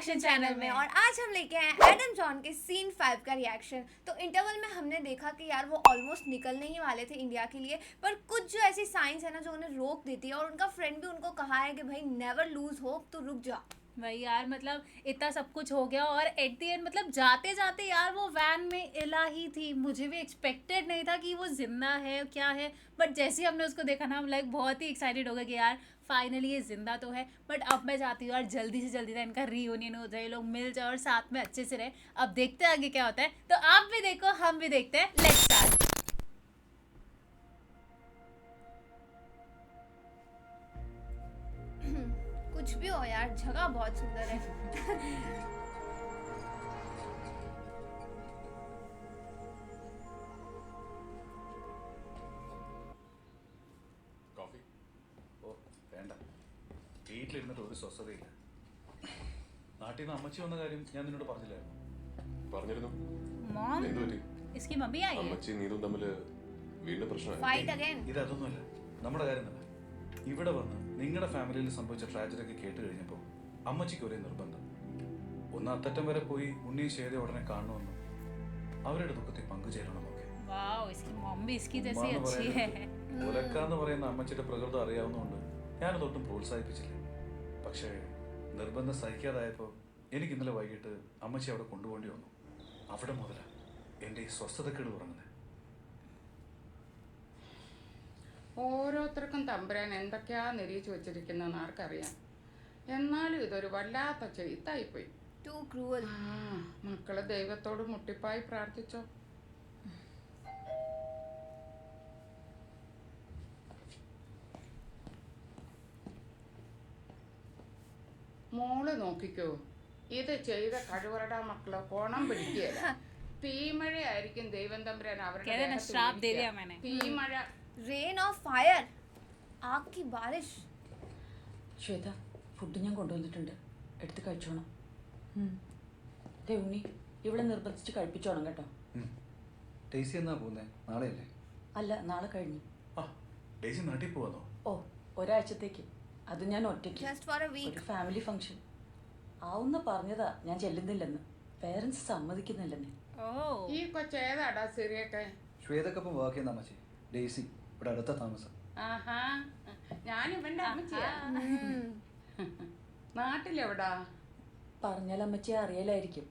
Reaction channel में। और आज हम लेके आए एडम जॉन के सीन 5 का रिएक्शन। तो इंटरवल में हमने देखा कि यार वो ऑलमोस्ट निकलने ही वाले थे इंडिया के लिए, पर कुछ जो ऐसी साइंस है ना जो उन्हें रोक देती है, और उनका फ्रेंड भी उनको कहा है कि भाई नेवर लूज होप, तो रुक जा भाई यार, मतलब इतना सब कुछ हो गया और एट द एंड मतलब जाते जाते यार वो वैन में इला ही थी। मुझे भी एक्सपेक्टेड नहीं था कि वो जिंदा है क्या है, बट जैसे ही हमने उसको देखा ना, हम लाइक बहुत ही एक्साइटेड हो गए कि यार फाइनली ये जिंदा तो है। बट अब मैं चाहती हूँ यार जल्दी से जल्दी ना इनका रीयूनियन हो जाए, लोग मिल जाए और साथ में अच्छे से रहे। अब देखते हैं आगे क्या होता है। तो आप भी देखो, हम भी देखते हैं। Let's start. कुछ भी हो यार, जगह बहुत सुंदर है। കോഫി ഓ വേണ്ട, വീട്ടിലിരുന്നിട്ട് ഒരു സ്വസ്ഥതയില്ല. നാട്ടിൽ നിന്ന് അമ്മച്ചി വന്ന കാര്യം ഞാൻ നിന്നോട് പറഞ്ഞില്ലായിരുന്നു? പറഞ്ഞിരുന്നു. मॉम, എന്ത് പറ്റി? इसकी मम्मी आई है। അമ്മച്ചി നീതും തമ്മില് വീണ്ടും പ്രശ്നമായി. Fight again. ഇതൊന്നുമല്ല, നമ്മുടെ കാര്യം തന്നെ. ഇവിടെ വന്ന് നിങ്ങളുടെ ഫാമിലിയിൽ സംഭവിച്ച ട്രാജഡി ഒക്കെ കേട്ട് കഴിഞ്ഞപ്പോൾ അമ്മച്ചിക്ക് ഒരേ നിർബന്ധം, ഒന്ന് അത്തറ്റം വരെ പോയി ഉണ്ണിയും ശേത ഉടനെ കാണണമെന്നും അവരുടെ ദുഃഖത്തിൽ പങ്കുചേരണമെന്നൊക്കെ. वाओ, इसकी मॉम भी इसकी जैसी अच्छी है। ഒലക്കാന്ന് പറയുന്ന അമ്മച്ചിയുടെ പ്രകൃതം അറിയാവുന്നതുകൊണ്ട് ഞാനതൊട്ടും പ്രോത്സാഹിപ്പിച്ചില്ല. പക്ഷേ നിർബന്ധം സഹിക്കാതായപ്പോൾ എനിക്ക് ഇന്നലെ വൈകിട്ട് അമ്മച്ചി അവിടെ കൊണ്ടുപോകേണ്ടി വന്നു. അവിടെ മുതലാണ് എൻ്റെ ഈ സ്വസ്ഥതക്കേട് തുടങ്ങുന്നത്. ഓരോരുത്തർക്കും തമ്പുരാൻ എന്തൊക്കെയാ നിരീച്ചു വെച്ചിരിക്കുന്നതെന്ന് ആർക്കറിയാം. എന്നാലും ഇതൊരു വല്ലാത്ത ചെയ്ത്തായിപ്പോയി. To cruel. മക്കള് ദൈവത്തോട് മുട്ടിപ്പായി പ്രാർത്ഥിച്ചോ. മോള് നോക്കിക്കോ, ഇത് ചെയ്ത കഴിവറടാ മക്കളെ കോണം പിടിക്കുകയല്ല. തീമഴയായിരിക്കും ദൈവം തമ്പുരാൻ അവരുടെ कहते हैं ना, श्राप दे दिया मैंने। തീമഴ. रेन ऑफ फायर, आग की बारिश। ശ്വേത, ഫുഡ് ഞാൻ കൊണ്ടുവന്നിട്ടുണ്ട്, എടുത്ത് കഴിച്ചോണം. ദേ ഉണ്ണി, ഇവിടെ നിർബന്ധിച്ച് കഴിപ്പിച്ചോണം കേട്ടോ. ഡെയ്സി എന്നാ പോകുന്നേ? നാളെയല്ലേ? അല്ല, നാളെ കഴിഞ്ഞു. ആ, ഡെയ്സി നാട്ടിൽ പോവാന്നോ? ഓ, ഒരാഴ്ചത്തേക്ക്. അത് ഞാൻ ഒറ്റയ്ക്ക്. Just for a week. ഒരു ഫാമിലി ഫംഗ്ഷൻ ആവുന്ന പറഞ്ഞതാ, ഞാൻ ചെല്ലുന്നില്ലെന്ന്. പേരൻസ് സമ്മതിക്കുന്നില്ലെന്ന്. ഓ, ഈ കൊച്ചേതാടാ സിറിയൊക്കെ? ശ്വേതക്കൊപ്പം വർക്ക് ചെയ്യുന്ന അമ്മച്ചി ഡെയ്സി, ഇവിടെ അടുത്ത താമസം. ആഹാ, ഞാൻ ഇവന്റെ അമ്മച്ചിയാ. നാട്ടിലെവിടാ? പറഞ്ഞാൽ അമ്മച്ചിയെ അറിയലായിരിക്കും.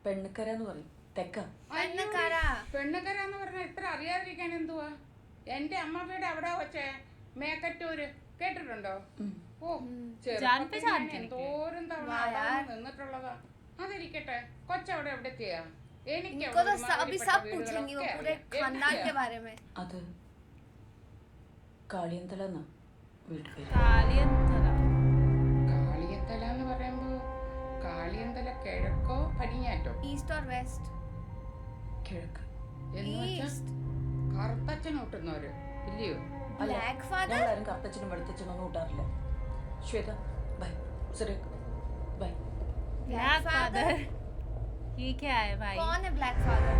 പെണ്ണുക്കര എന്ന് പറയും, തെക്ക. പെണ്ണുക്കര. പെണ്ണുക്കര എന്ന് പറഞ്ഞാൽ ഇത്ര അറിയാതിരിക്കാൻ എന്തുവാ? എന്റെ അമ്മ വീട് അവിടെ വെച്ചേ, മേക്കറ്റൂര്. കേട്ടിട്ടുണ്ടോ? ഓ, ചെറുപ്പത്തിൽ ഞാൻ എന്തോരം തവണ അവിടെ വന്ന് നിന്നിട്ടുള്ളതാ. അതിരിക്കട്ടെ, കൊച്ചവിടെ എവിടെത്തിയാ? എനിക്ക് इनको तो अभी सब पूछेंगी वो पूरे खानदान के बारे में। അത് കാളിയന്തല എന്നാ വീട്ടു പേര്. കാളിയന്തല. കാളിയന്തല എന്ന് പറയുമ്പോ കാളിയന്തല കിഴക്കോ പടിഞ്ഞാറ്റോ? ईस्ट और वेस्ट। കിഴക്ക്. എന്ന് വെച്ചാ ईस्ट। കറുത്തച്ഛൻ കൂട്ടുന്നവര് ഇല്ലയോ? Black father. ഞങ്ങളാരും കറുത്തച്ഛനും വെളുത്തച്ഛനും ഒന്നും കൂട്ടാറില്ല. Shweta bye, Cyriac bye. Black father, ये क्या है भाई? कौन है ब्लैक फादर?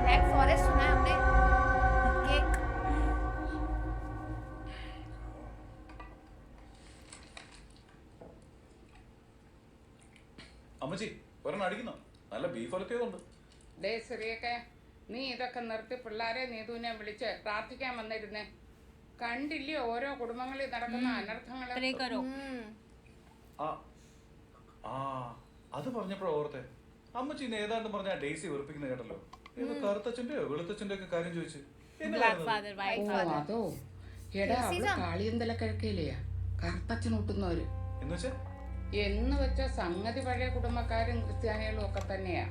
ब्लैक फॉरेस्ट सुना है हमने। केक। അമ്മച്ചി ഒരെണ്ണം അടിക്കുന്നോ? നല്ല ബീഫ് ഒലത്തിയതുണ്ട്. ഡേ സിറിയൊക്കെ, നീ ഇതൊക്കെ നിർത്തി പിള്ളേരെ നീതുവിനെ വിളിച്ച് പ്രാർത്ഥിക്കാൻ വന്നിരുന്നേ. കണ്ടില്ലയോ ഓരോ കുടുംബങ്ങളിൽ നടക്കുന്ന അനർത്ഥങ്ങള്? प्रे करो। ആ ആ അത് പറഞ്ഞപ്പോഴോ ഓർത്തെ, അമ്മച്ചി ഇന്ന് ഏതാണ്ട് പറഞ്ഞ ഡെയ്സി വെറുപ്പിക്കുന്ന കേട്ടല്ലോ. ഏതോ കറുത്തച്ഛന്റെയോ വെളുത്തച്ഛന്റെ ഒക്കെ കാര്യം ചോദിച്ചു. ब्लैक फादर, वाइट ഓ, फादर। അതോ. എടാ, അവള് കാളിയന്തല കിഴക്കയിലെയാ കറുത്തച്ഛൻ കൂട്ടുന്നവര്. എന്നുവെച്ചാ എന്ന് വെച്ച സംഗതി പഴയ കുടുംബക്കാരും ക്രിസ്ത്യാനികളും ഒക്കെ തന്നെയാ.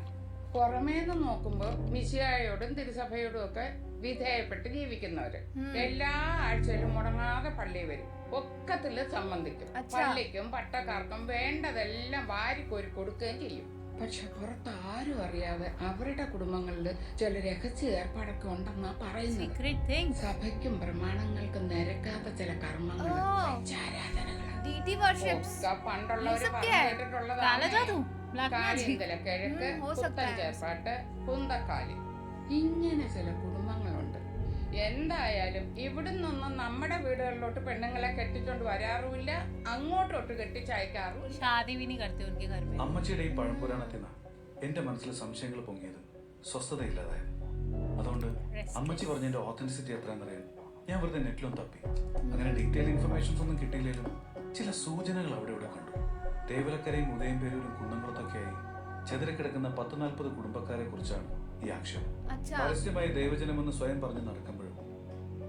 പുറമേന്ന് നോക്കുമ്പോ മിശിഹായോടും തിരുസഭയോടും ഒക്കെ വിധേയപ്പെട്ട് ജീവിക്കുന്നവര്. എല്ലാ ആഴ്ചയിലും മുടങ്ങാതെ പള്ളി വരും, ഒക്കത്തില് സംബന്ധിക്കും. പള്ളിക്കും പട്ടക്കാർക്കും വേണ്ടതെല്ലാം വാരിക്കോരി കൊടുക്കുകയും ചെയ്യും. പക്ഷെ പുറത്ത് ആരും അറിയാതെ അവരുടെ കുടുംബങ്ങളില് ചില രഹസ്യ ഏർപ്പാടൊക്കെ ഉണ്ടെന്നാ പറയുന്നത്. Secret things. സഭയ്ക്കും പ്രമാണങ്ങൾക്കും നിരക്കാത്ത ചില കർമ്മങ്ങളും ആരാധനകളും डीटी वर्शिप्स। പണ്ടുള്ളവര് ये सब क्या है? പറഞ്ഞിട്ടുള്ളതാണ്. काला जादू, ब्लैक मैजिक। കാളിയന്തല കിഴക്ക്, हो सकता പുത്തൻ है। ചേർപ്പാട്ട്, കുന്തക്കാലി, ഇങ്ങനെ ചില കുടുംബങ്ങളുണ്ട്. എന്തായാലും ഇവിടുന്നൊന്നും നമ്മുടെ വീടുകളിലോട്ട് പെണ്ണുങ്ങളെ കെട്ടിച്ചോണ്ട് വരാറുമില്ല, അങ്ങോട്ടോട്ട് കെട്ടിച്ചയക്കാറുമില്ല. शादी भी नहीं करते उनके घर में. അമ്മച്ചിയുടെ ഈ പഴംപുരാണത്തിൽ നിന്ന് എന്റെ മനസ്സിൽ സംശയങ്ങൾ പൊങ്ങിയത് സ്വസ്ഥതയില്ലാതായത്. അതുകൊണ്ട് അമ്മച്ചി പറഞ്ഞതിന്റെ ഓത്തന്റിസിറ്റി എത്രയെന്നറിയാൻ ഞാൻ വെറുതെ നെറ്റിലൊന്നും തപ്പി. അങ്ങനെ ഡീറ്റെയിൽ ഇൻഫർമേഷൻസ് ഒന്നും കിട്ടിയില്ലെങ്കിലും ചില സൂചനകൾ അവിടെ ഇവിടെ കണ്ടു. തേവലക്കരയും ഉദയംപേരൂരും കുന്നംകുളത്തൊക്കെയായി ചെതറിക്കിടക്കുന്ന 10-40 കുടുംബക്കാരെ കുറിച്ചാണ് ഈ ആക്ഷേപം. പരസ്യമായി ദൈവജനമെന്ന് സ്വയം പറഞ്ഞു നടക്കുമ്പോഴും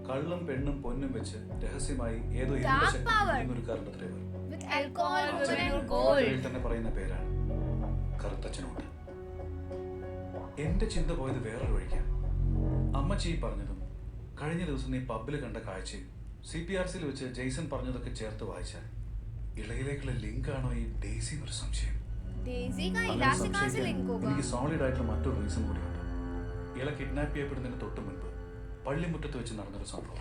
കള്ളും പെണ്ണും പൊന്നും വെച്ച് രഹസ്യമായി ഏതോ ഇരുന്നൊരുക്കാറുണ്ട് Devar. With alcohol, women and gold. തന്നെ പറയുന്ന പേരാണ് കറുത്തച്ഛനോട്ട്. എന്റെ ചിന്ത പോയത് വേറൊരു വഴിക്കാണ്. അമ്മച്ചി പറഞ്ഞതും കഴിഞ്ഞ ദിവസം നീ പബ്ബിൽ കണ്ട കാഴ്ചയും CPRCയിൽ വെച്ച് ജെയ്സൺ പറഞ്ഞതൊക്കെ ചേർത്ത് വായിച്ചാൽ ഇളയിലേക്കുള്ള ലിങ്ക് ആണോ ഈ ഡെയ്സി എന്നൊരു സംശയം. डेजी का അങ്ങനെ इलाज से कहाँ से സംശയിക്കാൻ लिंक होगा? എനിക്ക് സോളിഡ് ആയിട്ടുള്ള മറ്റൊരു റീസൺ കൂടിയുണ്ട്. ഇള കിഡ്നാപ്പ് ചെയ്യപ്പെടുന്നതിന് തൊട്ട് മുൻപ് പള്ളിമുറ്റത്ത് വെച്ച് നടന്നൊരു സംഭവം.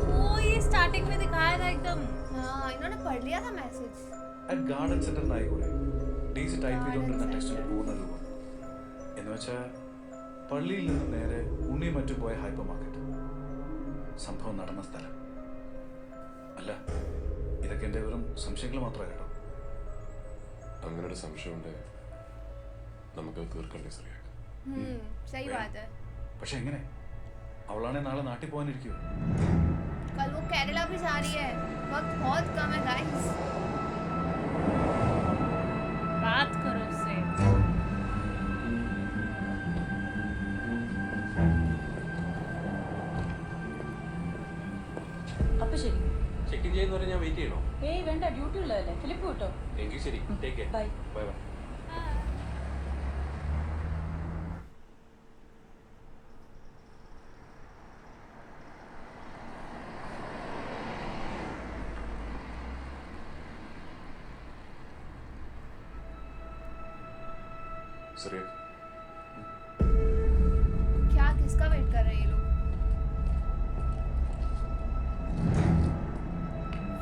ओ ये स्टार्टिंग में दिखाया था एकदम. हाँ, इन्होंने पढ़ लिया था मैसेज. അറ്റ് ഗാർഡൻ സെന്റർ നായിക്കൂടെ ഡെയ്സി ടൈപ്പ് ചെയ്തുകൊണ്ടിരുന്ന ടെക്സ്റ്റിന്റെ പൂർണ്ണ രൂപം എന്ന് വെച്ചാൽ പള്ളിയിൽ നിന്ന് നേരെ ഉണ്ണിയും മറ്റും പോയ ഹൈപ്പർ മാർക്കറ്റ്. സംഭവം നടന്ന സ്ഥലം അല്ല. ഇതൊക്കെ എന്റെ വെറും സംശയങ്ങൾ മാത്രമേ കേട്ടോ. അങ്ങനെ ഒരു സംശയമുണ്ട്, നമുക്ക് തീർക്കണ്ടേ ശ്രീയാക്ക? सही बात है. പക്ഷെ എങ്ങനെ? അവളാണെ നാളെ നാട്ടിൽ പോകാനിരിക്കുമോ? कल वो केरला भी जा रही है. वक्त बहुत कम है गाइस. बात करो उससे. അപ്പൊ ശരി. ചെക്ക് ഇൻ ചെയ്യുന്നവരെ ഞാൻ വെയിറ്റ് ചെയ്യണോ? ഏയ് വേണ്ട, ഡ്യൂട്ടി ഉള്ളതല്ലേ. ഫിലിപ്പ് കേട്ടോ. എങ്കിൽ ശരി, take care. Bye. Bye bye. ശ്രീയാക്ക, क्या किसका वेट कर रहे हैं ये लोग?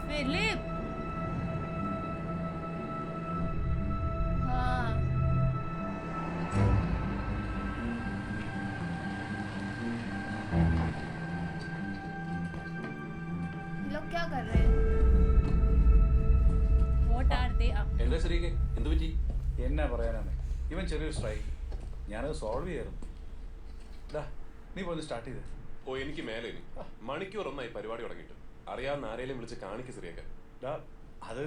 फिलिप. हाँ. ये लोग क्या कर रहे हैं? What are they up to? എന്താ ശ്രീക്ക് എന്ത് പറ്റി? എന്നാ പറയാനാണ്, ഇവൻ ചെറിയൊരു സ്ട്രൈക്ക്. ഞാനത് സോൾവ് ചെയ്യാറും. നീ പോയി സ്റ്റാർട്ട് ചെയ്ത്. ഓ എനിക്ക് മേലെ ഇനി മണിക്കൂർ ഒന്നായി പരിപാടി തുടങ്ങിയിട്ട്. അറിയാവുന്ന ആരെയും വിളിച്ച് കാണിക്ക് ശ്രീയാക്ക. അത്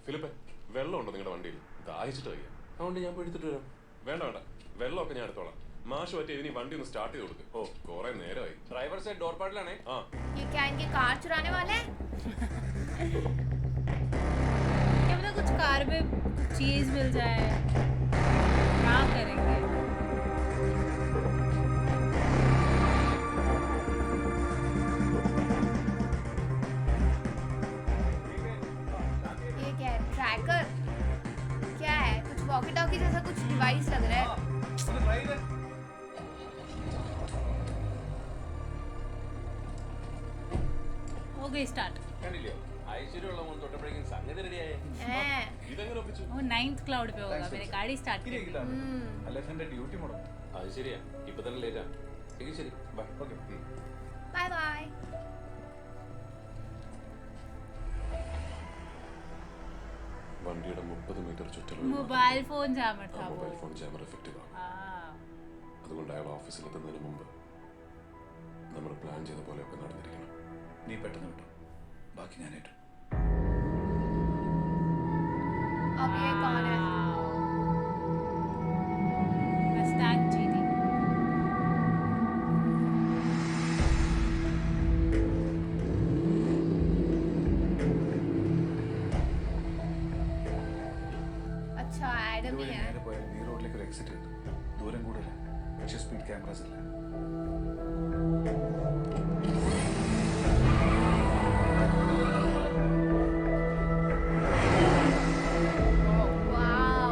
ഫിലിപ്പെ, വെള്ളമുണ്ടോ നിങ്ങളുടെ വണ്ടിയിൽ? ദാഹിച്ചിട്ട് വയ്യ. അതുകൊണ്ട് ഞാൻ പോയി എടുത്തിട്ട് വരാം. വേണ്ട വേണ്ട, വെള്ളമൊക്കെ ഞാൻ എടുത്തോളാം. മാഷ് പറ്റി ഇനി വണ്ടി ഒന്ന് സ്റ്റാർട്ട് ചെയ്ത് കൊടുക്ക്. ഓ കുറെ നേരമായി. ഡ്രൈവർ സൈഡ് ഡോർ പാഡിലാണേ. ആ ये क्या इनकी कार चुराने वाले हैं? क्या पता कुछ कार में कुछ चीज मिल जाए. क्या करेंगे? ये क्या है? ट्रैकर? क्या है? कुछ वॉकी टॉकी जैसा कुछ डिवाइस लग रहा है. हो गई स्टार्ट. കണ്ടില്ലയോ, ഐശ്വര്യമുള്ള മോൻ തൊട്ടപ്പോഴേക്കും സംഗതി റെഡിയായേ. हैं. ഇതെങ്ങനെ ഒപ്പിച്ചു? वो 9th क्लाउड पे होगा. मेरी गाड़ी स्टार्ट कर दी. അല്ല എന്റെ ഡ്യൂട്ടി മുടങ്ങും. അത് ശരിയാ, ഇപ്പൊ തന്നെ ലേറ്റാ. എങ്കിൽ ശരി, ബൈ. ഓക്കെ. Bye bye. വണ്ടിയുടെ 30 മീറ്റർ ചുറ്റളവിൽ मोबाइल फोन जैमर था वो. മൊബൈൽ ഫോൺ ക്യാമറ എഫക്റ്റീവ് ആണ്. हाँ. അതുകൊണ്ട് അയാൾ ഓഫീസിലെത്തുന്നതിന് മുമ്പ് നമ്മൾ പ്ലാൻ ചെയ്ത പോലെയൊക്കെ നടന്നിരിക്കണം. നീ പെട്ടെന്ന് വിട്ടു, ബാക്കി ഞാൻ ഏറ്റു. अब ये कौन है? मस्तान जीती. अच्छा एडम ही ഇതുവഴി है. നേരെ പോയാൽ ഈ റോഡിലേക്ക് ഒരു എക്സിറ്റ് ഉണ്ട്. ദൂരം കൂടുതൽ, പക്ഷേ സ്പീഡ് ക്യാമറാസ് ഇല്ല. वाह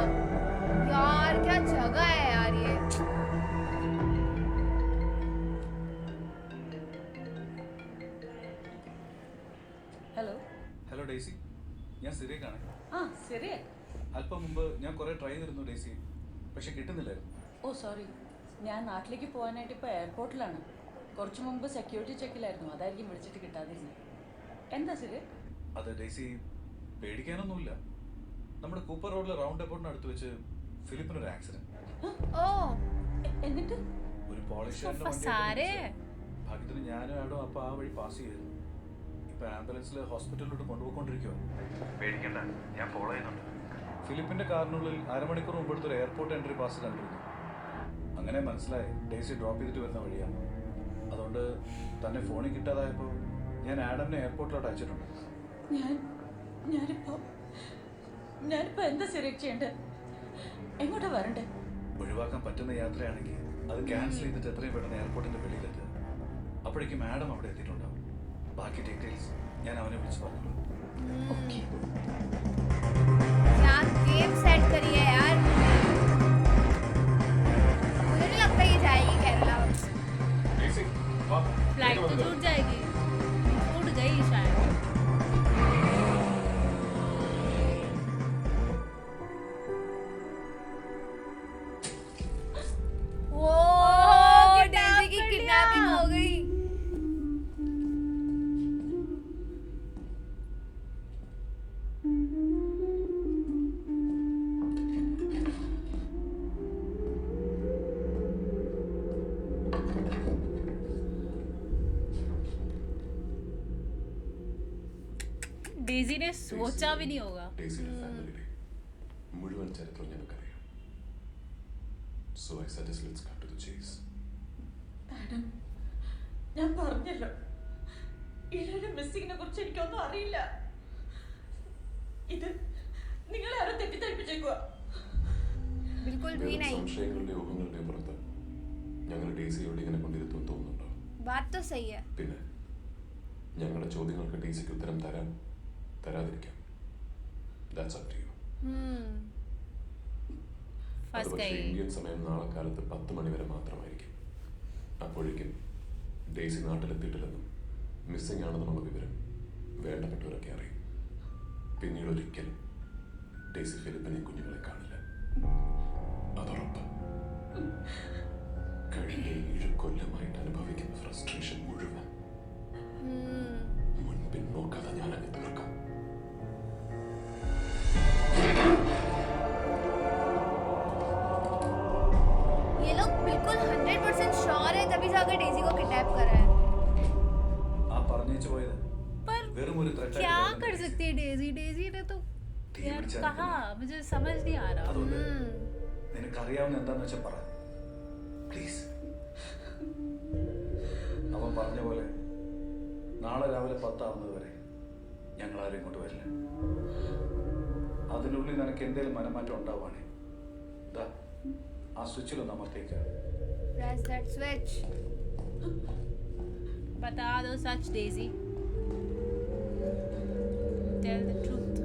यार, क्या जगह है यार ये. ഹലോ. ഹലോ ഡെയ്സി, ഞാൻ സിറിയക്കാണ്. ആ ശരിയാ. അല്പം മുമ്പ് ഞാൻ കുറെ ട്രൈ ചെയ്തിരുന്നു ഡെയ്സി, പക്ഷെ കിട്ടുന്നില്ലായിരുന്നു. ഓ സോറി, ഞാൻ നാട്ടിലേക്ക് പോകാനായിട്ട് ഇപ്പോൾ എയർപോർട്ടിലാണ്. കുറച്ചു മുമ്പ് സെക്യൂരിറ്റി ചെക്കിലായിരുന്നു, അതായിരിക്കും വിളിച്ചിട്ട് കിട്ടാതിരുന്നത്. എന്താ സിരി? അത് ഡേസി, പേടിക്കാനൊന്നുമില്ല. നമ്മുടെ കൂപ്പർ റോഡിലെ റൗണ്ട് അബൌട്ടിന് അടുത്ത് വെച്ച് ഫിലിപ്പിനൊരു ആക്സിഡന്റ്. ഓ എന്നിട്ട് ഒരു പോളിഷ് ഫസാരെ ഭാഗ്യത്തിന് ഞാനും ആടും അപ്പൊ ആ വഴി പാസ് ചെയ്തു. ഇപ്പൊ ആംബുലൻസിൽ ഹോസ്പിറ്റലിലോട്ട് കൊണ്ടുപോയിക്കൊണ്ടിരിക്കുവോ. പേടിക്കണ്ട, ഞാൻ ഫോളോ ചെയ്യുന്നുണ്ട്. ഫിലിപ്പിന്റെ കാറിനുള്ളിൽ അരമണിക്കൂർ മുമ്പെടുത്ത് ഒരു എയർപോർട്ട് എൻട്രി പാസ് കണ്ടിരുന്നു. അങ്ങനെ മനസ്സിലായി ഡേസി ഡ്രോപ്പ് ചെയ്തിട്ട് വരുന്ന വഴിയാണ്. അതുകൊണ്ട് തന്നെ ഫോണിൽ കിട്ടാതായപ്പോൾ ഞാൻ ആഡമിനെ എയർപോർട്ടിലോട്ട് അയച്ചിട്ടുണ്ട്. ഞാനിപ്പോ എന്താ സിരി ചെയ്യേണ്ടത്? എങ്ങോട്ടാ വരണ്ടേ? ഒഴിവാക്കാൻ പറ്റുന്ന യാത്രയാണെങ്കിൽ അത് ക്യാൻസൽ ചെയ്തിട്ട് എത്രയും പെട്ടെന്ന് എയർപോർട്ടിന്റെ വെളിയിലെത്തുക. അപ്പോഴേക്കും മാഡം അവിടെ എത്തിയിട്ടുണ്ടാവും. ബാക്കി ഡീറ്റെയിൽസ് ഞാൻ അവനെ വിളിച്ച് പറഞ്ഞു. क्या गेम सेट करी है यार, मुझे नहीं लगता ये जाएगी केरला. फ्लाइट तो टूट जाएगी, टूट गई शायद. वो डेजी की किडनैपिंग हो गई. डेजी ने सोचा भी नहीं होगा. ഡേസിയുടെ ഫാമിലിയുടെ മുഴുവൻ ചരിത്രം ഞങ്ങൾക്കറിയാം. So I suggest let's cut to the chase. Madam, ഞാൻ പറഞ്ഞല്ലോ, ഇവരുടെ മിസ്സിങ്ങിനെ കുറിച്ച് എനിക്കൊന്നും അറിയില്ല. ഇത് നിങ്ങളെ ആരോ തെറ്റിദ്ധരിപ്പിച്ചേക്കുക. बिल्कुल भी नहीं. സംശയങ്ങളുടെ ഊഹങ്ങളുടെ പുറത്ത് ഞങ്ങൾ ഡേസിയോട് ഇങ്ങനെ കൊണ്ടിരുത്തുമെന്ന് തോന്നുന്നുണ്ടോ? बात तो सही है. പിന്നെ ഞങ്ങളുടെ ചോദ്യങ്ങൾക്ക് ഡേസിക്ക് ഉത്തരം തരാതിരിക്കാം. That's up to you. फंस പക്ഷേ गई. ഇന്ത്യൻ സമയം നാളെ കാലത്ത് 10 മണി വരെ മാത്രമായിരിക്കും. അപ്പോഴേക്കും ഡേസി നാട്ടിലെത്തിയിട്ടില്ലെന്നും മിസ്സിംഗ് ആണെന്നുള്ള വിവരം വേണ്ടപ്പെട്ടവരൊക്കെ അറിയും. പിന്നീട് ഒരിക്കലും ഡേസി ഫിലിപ്പിനെയും കുഞ്ഞുങ്ങളെ കാണില്ല. അതോടൊപ്പം കഴിഞ്ഞ 7 കൊല്ലമായിട്ട് അനുഭവിക്കുന്ന ഫ്രസ്ട്രേഷൻ മുഴുവൻ മുൻപിൻ നോക്കാതെ ഞാൻ അങ്ങ് തീർക്കും. ये लोग बिल्कुल 100% श्योर है, तभी जाकर डेजी को किडनैप करा है. ആ പറഞ്ഞു പോയത് पर വെറും ഒരു threat क्या ആയിട്ട് कर सकती है डेजी? डेजी ने तो തീ यार പിടിച്ചാ कहा, मुझे समझ नहीं आ रहा. അതുകൊണ്ട് നിനക്കറിയാവുന്ന എന്താന്ന് വെച്ചാൽ പറ പ്ലീസ്. അവൻ പറഞ്ഞ പോലെ നാളെ രാവിലെ 10 ആവുന്നത് വരെ ഞങ്ങൾ ആരും ഇങ്ങോട്ട് വരില്ല. അതിനുള്ളിൽ നിനക്ക് എന്തെങ്കിലും മനമാറ്റം ഉണ്ടാവുകയാണെ ഇതാ ആ സ്വിച്ചിലൊന്ന് അമർത്തേക്ക്. Press that switch. बता दो सच डेजी. Tell the truth.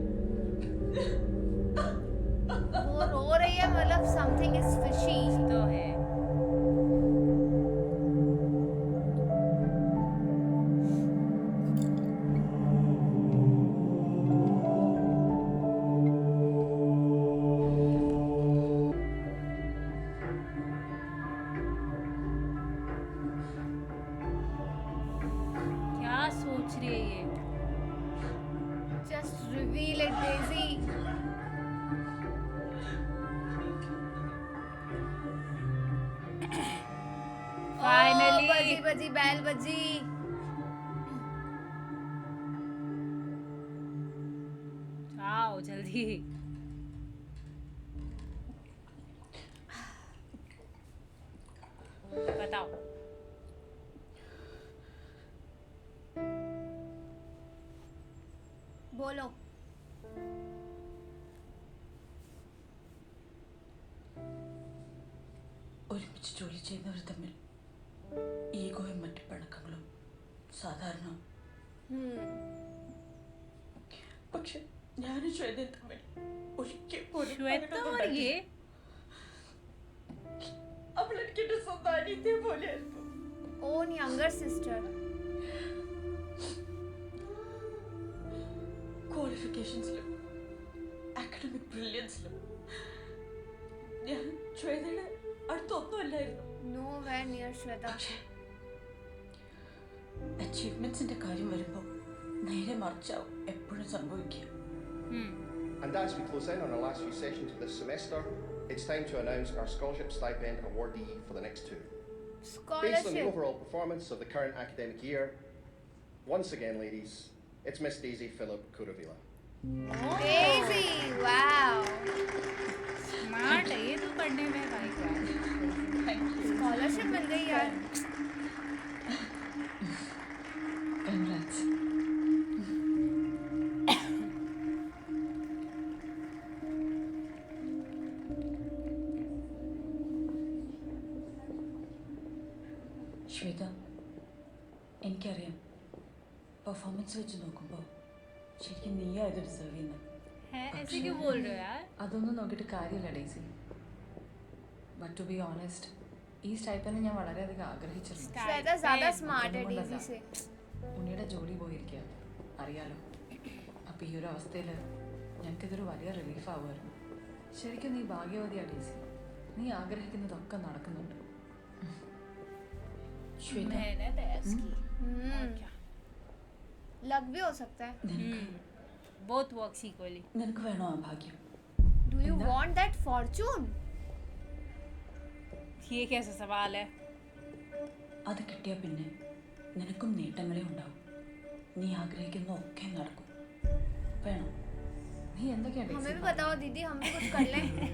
वो रो रही है, मतलब something is fishy. तो है. क्या सोच रही है ये? Just reveal it, Daisy. Finally. बजी बजी बैल बजी. आओ जल्दी. बताओ. बोलो. ഒരുമിച്ച് ജോലി ചെയ്യുന്നവർ തമ്മിൽ ഈഗോയും മറ്റു പിണക്കങ്ങളും സാധാരണ. പക്ഷെ ഞാനും ശ്വേതയും തമ്മിൽ ഒരിക്കൽ പോലും श्वेता और ये അവൾ എനിക്ക് എന്റെ സ്വന്തം അനിയത്തെ പോലെയായിരുന്നു. Own younger sister. ക്വാളിഫിക്കേഷൻസിലും അക്കാഡമിക് ബ്രില്യൻസിലും ഞാൻ ശ്വേതയുടെ അടുത്തൊന്നുമല്ലായിരുന്നു. Nowhere near Shweta. പക്ഷേ അച്ചീവ്മെന്റ്സിന്റെ കാര്യം വരുമ്പോൾ നേരെ മറിച്ചാവും എപ്പോഴും സംഭവിക്കുക. And as we close in on our last few sessions of this semester, it's time to announce our scholarship stipend awardee for the next two. Based on the scholarship overall performance of the current academic year, once again, ladies, it's Miss Daisy Philip Kuravila. Daisy wow smart है ये तो पढ़ने में भाई का. Scholarship मिल गई यार. Congrats. Shweta, എനിക്കറിയാം പെർഫോമൻസ് വെച്ച് നോക്കുമ്പോൾ ശരിക്കും നീയാ ഇത് ഡിസേർവ് ചെയ്യുന്നത്. है ऐसे क्यों बोल रहे हो यार? അതൊന്നും നോക്കിയിട്ട് കാര്യമില്ല Daisy. But to be honest, ഈ സ്റ്റൈപ്പൻഡ് ഞാൻ വളരെയധികം ആഗ്രഹിച്ചിരുന്നു. श्वेता ज्यादा स्मार्ट है डेजी से. ഉണ്ണിയുടെ ജോലി പോയിരിക്കുക, അറിയാലോ. അപ്പം ഈ ഒരു അവസ്ഥയിൽ ഞങ്ങൾക്കിതൊരു വലിയ റിലീഫ് ആവുമായിരുന്നു. ശരിക്കും നീ ഭാഗ്യവതിയാ ഡേസി. നീ ആഗ്രഹിക്കുന്നതൊക്കെ നടക്കുന്നുണ്ട്. ശ്വേത, मेहनत है इसकी. और क्या? लक भी हो सकता है. Both works equally. നിനക്ക് വേണോ ആ ഭാഗ്യം? Do you want that Fortune? ये कैसा सवाल है? അത് കിട്ടിയ പിന്നെ നിനക്കും നേട്ടങ്ങളെ ഉണ്ടാവും. നീ ആഗ്രഹിക്കുന്ന ഒക്കെ നടക്കും. വേണം? നീ എന്തൊക്കെയാ हमें ഡേസി भी बताओ दीदी, हम भी कुछ कर लें. നീ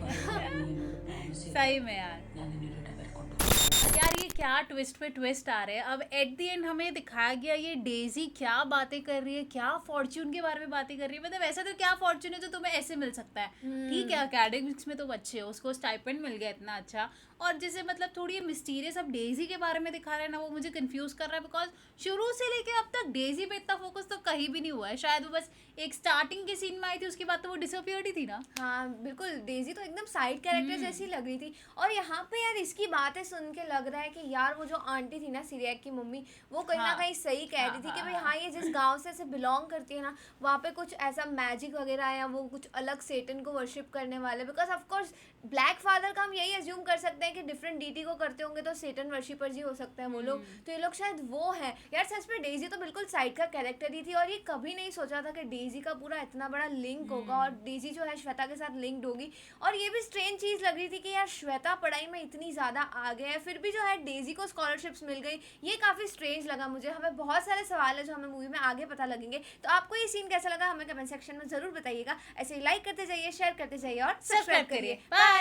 എന്നോട് promise ചെയ്യ്. सही में यार. ഞാൻ നിന്നൊരു ഡബർ കൊണ്ടുപോകും. यार ये क्या ट्विस्ट पे ट्विस्ट आ रहे हैं. अब एट द एंड हमें दिखाया गया ये डेजी क्या बातें कर रही है, क्या फॉर्च्यून के बारे में बातें कर रही है. मतलब ऐसा तो क्या फॉर्च्यून है जो तुम्हें ऐसे मिल सकता है. ठीक है एकेडमिक्स में तो अच्छे हो, उसको स्टाइपेंड मिल गया इतना अच्छा. और जैसे मतलब थोड़ी ये मिस्टीरियस अब डेजी के बारे में दिखा रहे हैं ना, वो मुझे कंफ्यूज कर रहा है. बिकॉज शुरू से लेके अब तक डेजी पे इतना फोकस तो कहीं भी नहीं हुआ है. शायद वो बस एक स्टार्टिंग के सीन में आई थी, उसके बाद तो वो डिसअपियर्ड ही थी ना. हाँ बिल्कुल, डेजी तो एकदम साइड कैरेक्टर जैसी लग रही थी. और यहाँ पे यार इसकी बातें सुन के लग रहा है कि यार वो जो आंटी थी ना सिरियक की मम्मी, वो कहीं ना हाँ। कहीं सही कह रही थी कि भाई हाँ ये जिस गांव से बिलोंग करती है ना, वहाँ पे कुछ ऐसा मैजिक वगैरह है या वो कुछ अलग सेटन को वर्शिप करने वाले. Because of course black father का हम यही अज्यूम कर सकते हैं कि डिफरेंट डीटी को करते होंगे तो सेटन वर्शिपर जी हो सकते हैं वो लोग. तो ये लोग शायद वो है यार. सच में डेजी तो बिल्कुल साइड का कैरेक्टर ही थी. और ये कभी नहीं सोचा था कि डेजी का पूरा इतना बड़ा लिंक होगा और डेजी जो है श्वेता के साथ लिंक्ड होगी. और ये भी स्ट्रेंज चीज़ लग रही थी कि यार श्वेता पढ़ाई में इतनी ज़्यादा आगे है, फिर भी जो है डेजी को स्कॉलरशिप्स मिल गई. ये काफ़ी स्ट्रेंज लगा मुझे. हमें बहुत सारे सवाल है जो हमें मूवी में आगे पता लगेंगे. तो आपको ये सीन कैसा लगा हमें कमेंट सेक्शन में ज़रूर बताइएगा. ऐसे ही लाइक करते जाइए, शेयर करते जाइए और सब्सक्राइब करिए. बाय.